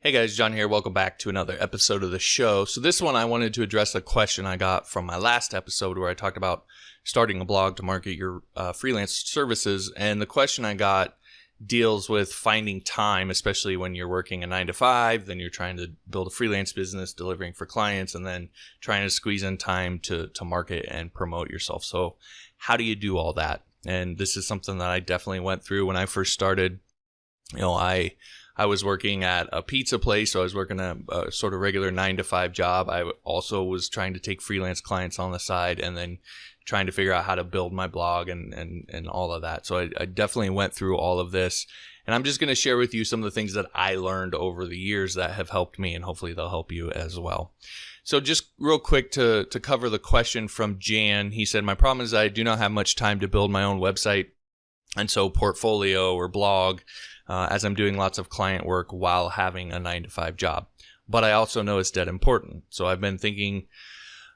Hey guys, John here. Welcome back to another episode of the show. So this one I wanted to address a question I got from my last episode where I talked about starting a blog to market your freelance services. And the question I got deals with finding time, especially when you're working a 9 to 5, then you're trying to build a freelance business, delivering for clients, and then trying to squeeze in time to market and promote yourself. So how do you do all that? And this is something that I definitely went through when I first started. I was working at a pizza place, so I was working a sort of regular 9 to 5 job. I also was trying to take freelance clients on the side and then trying to figure out how to build my blog and all of that. So I definitely went through all of this. And I'm just going to share with you some of the things that I learned over the years that have helped me, and hopefully they'll help you as well. So just real quick to cover the question from Jan. He said, my problem is I do not have much time to build my own website, and so portfolio or blog, as I'm doing lots of client work while having a 9 to 5 job. But I also know it's dead important. So I've been thinking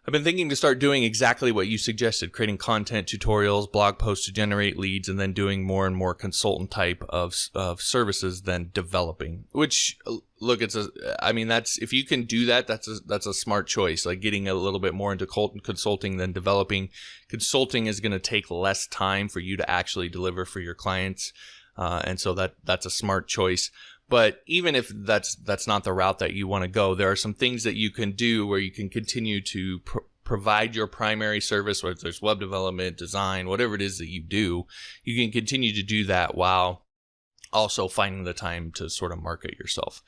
to start doing exactly what you suggested, creating content, tutorials, blog posts to generate leads, and then doing more and more consultant type of services than developing. Which, look, that's if you can do that, that's a smart choice. Like getting a little bit more into consulting than developing. Consulting is going to take less time for you to actually deliver for your clients. And so that's a smart choice. But even if that's not the route that you want to go, there are some things that you can do where you can continue to provide your primary service, whether there's web development, design, whatever it is that you do. You can continue to do that while also finding the time to sort of market yourself.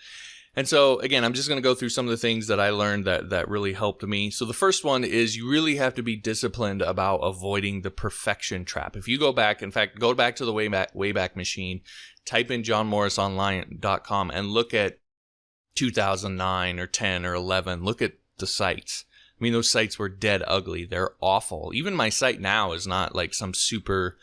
And so, again, I'm just going to go through some of the things that I learned that really helped me. So the first one is you really have to be disciplined about avoiding the perfection trap. If you go back, in fact, go back to the Wayback Machine, type in johnmorrisonline.com and look at 2009 or 10 or 11. Look at the sites. I mean, those sites were dead ugly. They're awful. Even my site now is not like some super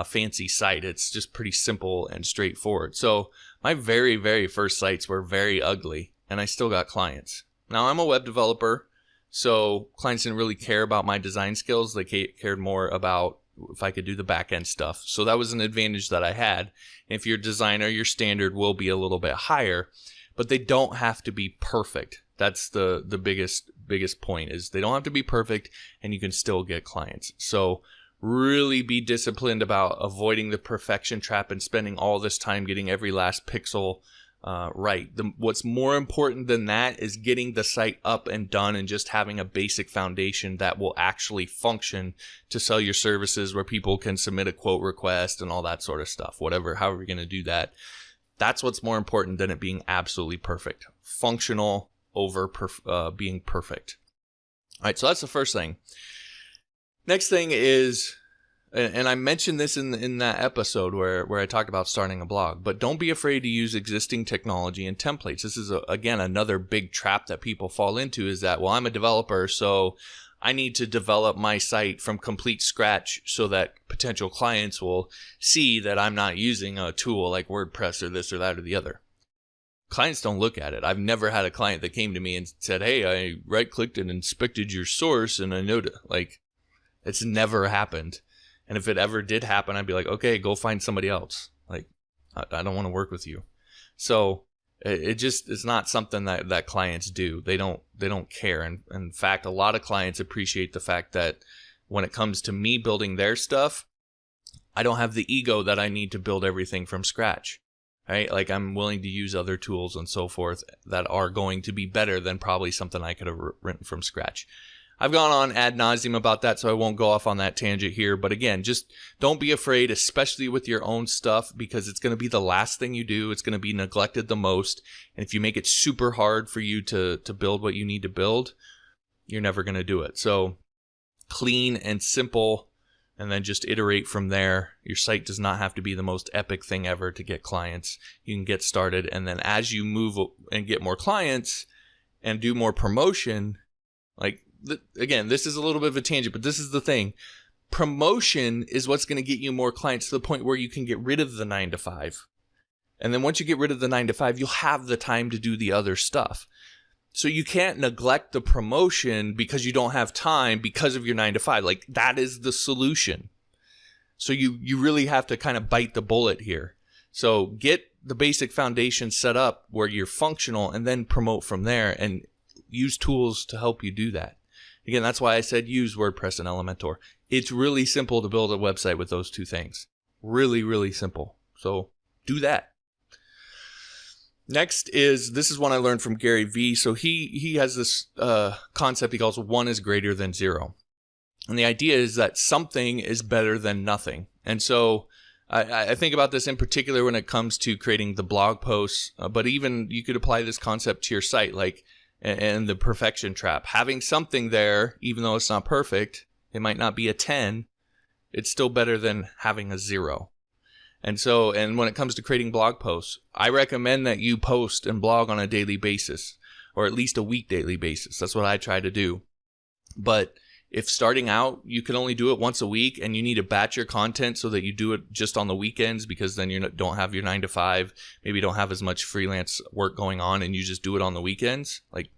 fancy site. It's just pretty simple and straightforward. So my very, very first sites were very ugly, and I still got clients. Now, I'm a web developer, so clients didn't really care about my design skills. They cared more about if I could do the back-end stuff. So that was an advantage that I had. If you're a designer, your standard will be a little bit higher, but they don't have to be perfect. That's the biggest point, is they don't have to be perfect, and you can still get clients. So really be disciplined about avoiding the perfection trap and spending all this time getting every last pixel right. What's more important than that is getting the site up and done and just having a basic foundation that will actually function to sell your services, where people can submit a quote request and all that sort of stuff. However you're going to do that. That's what's more important than it being absolutely perfect. Functional over being perfect. All right, so that's the first thing. Next thing is, and I mentioned this in that episode where I talked about starting a blog, but don't be afraid to use existing technology and templates. This is, again, another big trap that people fall into, is that, well, I'm a developer, so I need to develop my site from complete scratch so that potential clients will see that I'm not using a tool like WordPress or this or that or the other. Clients don't look at it. I've never had a client that came to me and said, hey, I right-clicked and inspected your source and I noticed, like, it's never happened. And if it ever did happen, I'd be like, okay, go find somebody else. Like, I don't want to work with you. So it's not something that clients do. They don't care. And in fact, a lot of clients appreciate the fact that when it comes to me building their stuff, I don't have the ego that I need to build everything from scratch. Right? Like, I'm willing to use other tools and so forth that are going to be better than probably something I could have written from scratch. I've gone on ad nauseum about that, so I won't go off on that tangent here. But again, just don't be afraid, especially with your own stuff, because it's going to be the last thing you do. It's going to be neglected the most. And if you make it super hard for you to build what you need to build, you're never going to do it. So clean and simple, and then just iterate from there. Your site does not have to be the most epic thing ever to get clients. You can get started, and then as you move and get more clients and do more promotion, like, again, this is a little bit of a tangent, but this is the thing. Promotion is what's going to get you more clients to the point where you can get rid of the 9 to 5. And then once you get rid of the 9 to 5, you'll have the time to do the other stuff. So you can't neglect the promotion because you don't have time because of your 9 to 5. Like, that is the solution. So you really have to kind of bite the bullet here. So get the basic foundation set up where you're functional, and then promote from there and use tools to help you do that. Again, that's why I said use WordPress and Elementor. It's really simple to build a website with those two things. Really, really simple. So do that. Next this is one I learned from Gary Vee. So he has this concept he calls 1 is greater than 0. And the idea is that something is better than nothing. And so I think about this in particular when it comes to creating the blog posts, but even you could apply this concept to your site, like, and the perfection trap. Having something there, even though it's not perfect, it might not be a 10, it's still better than having a 0. And so, and when it comes to creating blog posts, I recommend that you post and blog on a daily basis, or at least a week daily basis. That's what I try to do. But if starting out, you can only do it once a week, and you need to batch your content so that you do it just on the weekends, because then you don't have your 9 to 5, maybe you don't have as much freelance work going on, and you just do it on the weekends. Like,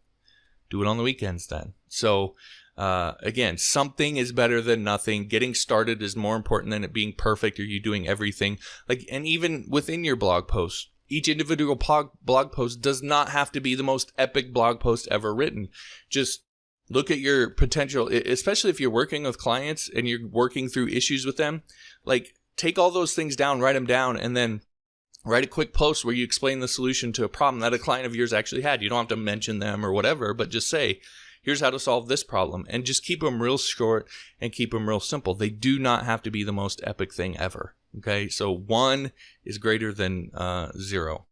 do it on the weekends then. So again, something is better than nothing. Getting started is more important than it being perfect or you doing everything. Like, and even within your blog post, each individual blog post does not have to be the most epic blog post ever written. Just look at your potential, especially if you're working with clients and you're working through issues with them. Like, take all those things down, write them down, and then write a quick post where you explain the solution to a problem that a client of yours actually had. You don't have to mention them or whatever, but just say, here's how to solve this problem. And just keep them real short and keep them real simple. They do not have to be the most epic thing ever. Okay, so 1 is greater than 0.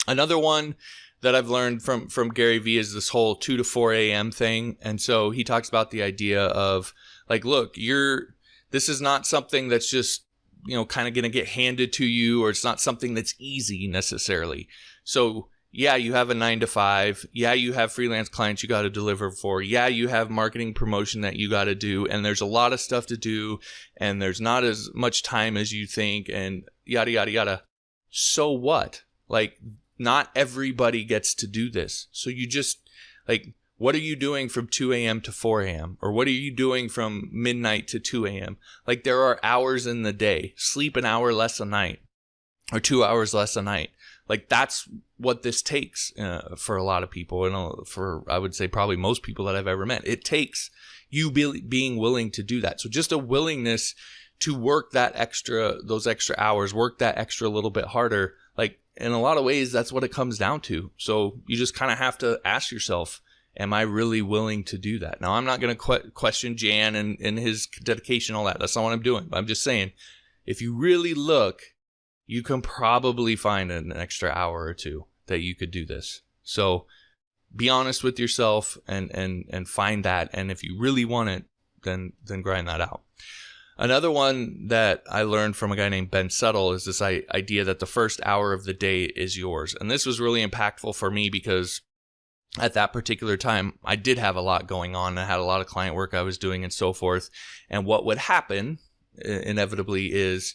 Another one that I've learned from Gary Vee is this whole 2 to 4 a.m. thing. And so he talks about the idea of, like, look, this is not something that's just, kind of going to get handed to you, or it's not something that's easy necessarily. So yeah, you have a 9 to 5. Yeah, you have freelance clients you got to deliver for. Yeah, you have marketing promotion that you got to do. And there's a lot of stuff to do. And there's not as much time as you think, and yada, yada, yada. So what? Like, not everybody gets to do this. So you just, like, what are you doing from 2 a.m. to 4 a.m.? Or what are you doing from midnight to 2 a.m.? Like, there are hours in the day. Sleep an hour less a night, or 2 hours less a night. Like, that's what this takes for a lot of people, and for, I would say, probably most people that I've ever met. It takes you being willing to do that. So just a willingness to work those extra hours, work that extra little bit harder. Like, in a lot of ways, that's what it comes down to. So you just kind of have to ask yourself, am I really willing to do that? Now, I'm not going to question Jan and his dedication, all that. That's not what I'm doing. But I'm just saying, if you really look, you can probably find an extra hour or two that you could do this. So be honest with yourself and find that. And if you really want it, then grind that out. Another one that I learned from a guy named Ben Settle is this idea that the first hour of the day is yours. And this was really impactful for me because at that particular time, I did have a lot going on. I had a lot of client work I was doing and so forth. And what would happen inevitably is,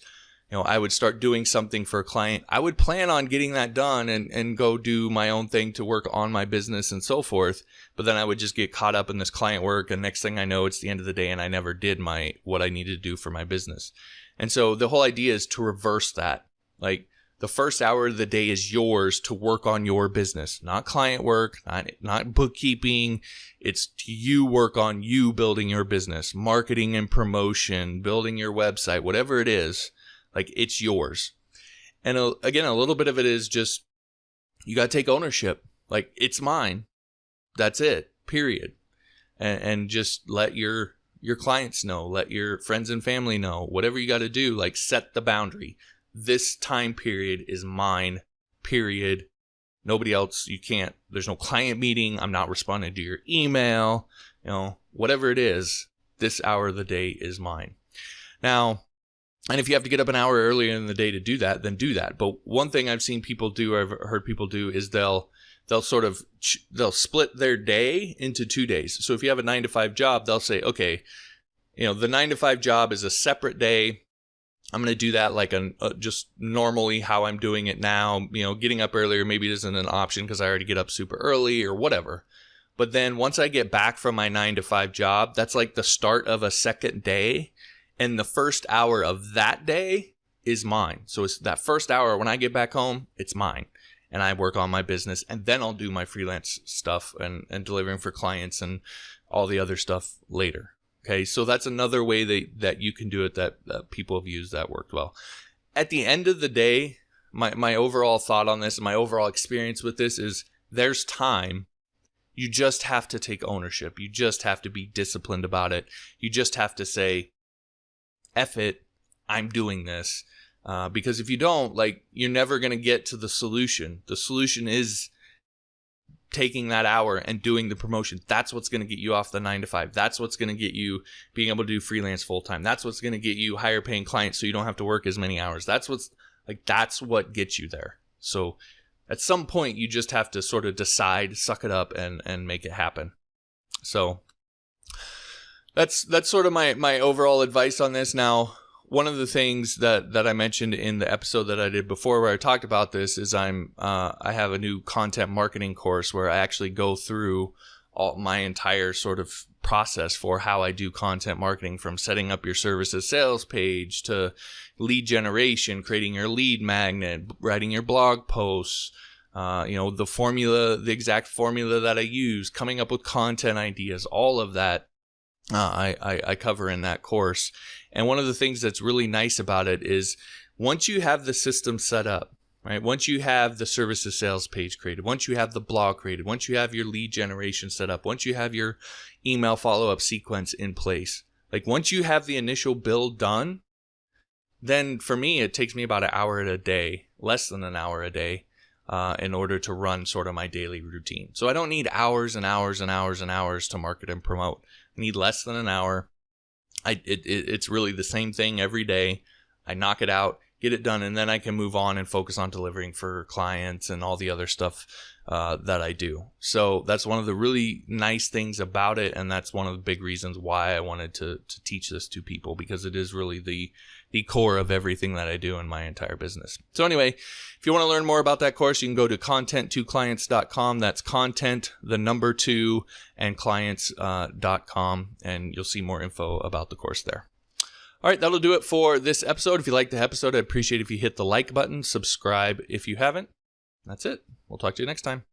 I would start doing something for a client. I would plan on getting that done and go do my own thing to work on my business and so forth. But then I would just get caught up in this client work. And next thing I know, it's the end of the day and I never did what I needed to do for my business. And so the whole idea is to reverse that. Like, the first hour of the day is yours to work on your business, not client work, not bookkeeping. It's to you work on you building your business, marketing and promotion, building your website, whatever it is. Like, it's yours. And again, a little bit of it is just, you got to take ownership. Like, it's mine. That's it, period. And just let your clients know, let your friends and family know, whatever you got to do, like, set the boundary. This time period is mine, period. Nobody else, you can't, there's no client meeting. I'm not responding to your email, whatever it is, this hour of the day is mine. Now, and if you have to get up an hour earlier in the day to do that, then do that. But one thing I've seen people do, or I've heard people do, is they'll split their day into 2 days. So if you have a 9 to 5 job, they'll say, okay, the 9 to 5 job is a separate day. I'm going to do that like just normally how I'm doing it now. Getting up earlier maybe isn't an option because I already get up super early or whatever. But then once I get back from my 9 to 5 job, that's like the start of a second day. And the first hour of that day is mine. So it's that first hour when I get back home, it's mine. And I work on my business, and then I'll do my freelance stuff and delivering for clients and all the other stuff later. Okay, so that's another way that you can do it that people have used that worked well. At the end of the day, my overall thought on this, my overall experience with this is there's time. You just have to take ownership. You just have to be disciplined about it. You just have to say, F it, I'm doing this. Because if you don't, you're never going to get to the solution. The solution is taking that hour and doing the promotion. That's what's going to get you off the 9 to 5. That's what's going to get you being able to do freelance full time. That's what's going to get you higher paying clients so you don't have to work as many hours. That's what gets you there. So at some point you just have to sort of decide, suck it up and make it happen. So that's sort of my overall advice on this. Now, one of the things that I mentioned in the episode that I did before where I talked about this is I have a new content marketing course where I actually go through my entire sort of process for how I do content marketing, from setting up your services sales page to lead generation, creating your lead magnet, writing your blog posts, the exact formula that I use, coming up with content ideas, all of that. I cover in that course. And one of the things that's really nice about it is once you have the system set up, right? Once you have the services sales page created, once you have the blog created, once you have your lead generation set up, once you have your email follow-up sequence in place, once you have the initial build done, then for me, it takes me about an hour a day, less than an hour a day, in order to run sort of my daily routine. So I don't need hours and hours and hours and hours to market and promote. I need less than an hour. It's really the same thing every day. I knock it out, get it done, and then I can move on and focus on delivering for clients and all the other stuff that I do. So that's one of the really nice things about it, and that's one of the big reasons why I wanted to teach this to people, because it is really the core of everything that I do in my entire business. So anyway, if you want to learn more about that course, you can go to content2clients.com. That's content, the number 2, and clients.com, and you'll see more info about the course there. All right, that'll do it for this episode. If you liked the episode, I'd appreciate if you hit the like button, subscribe if you haven't. That's it. We'll talk to you next time.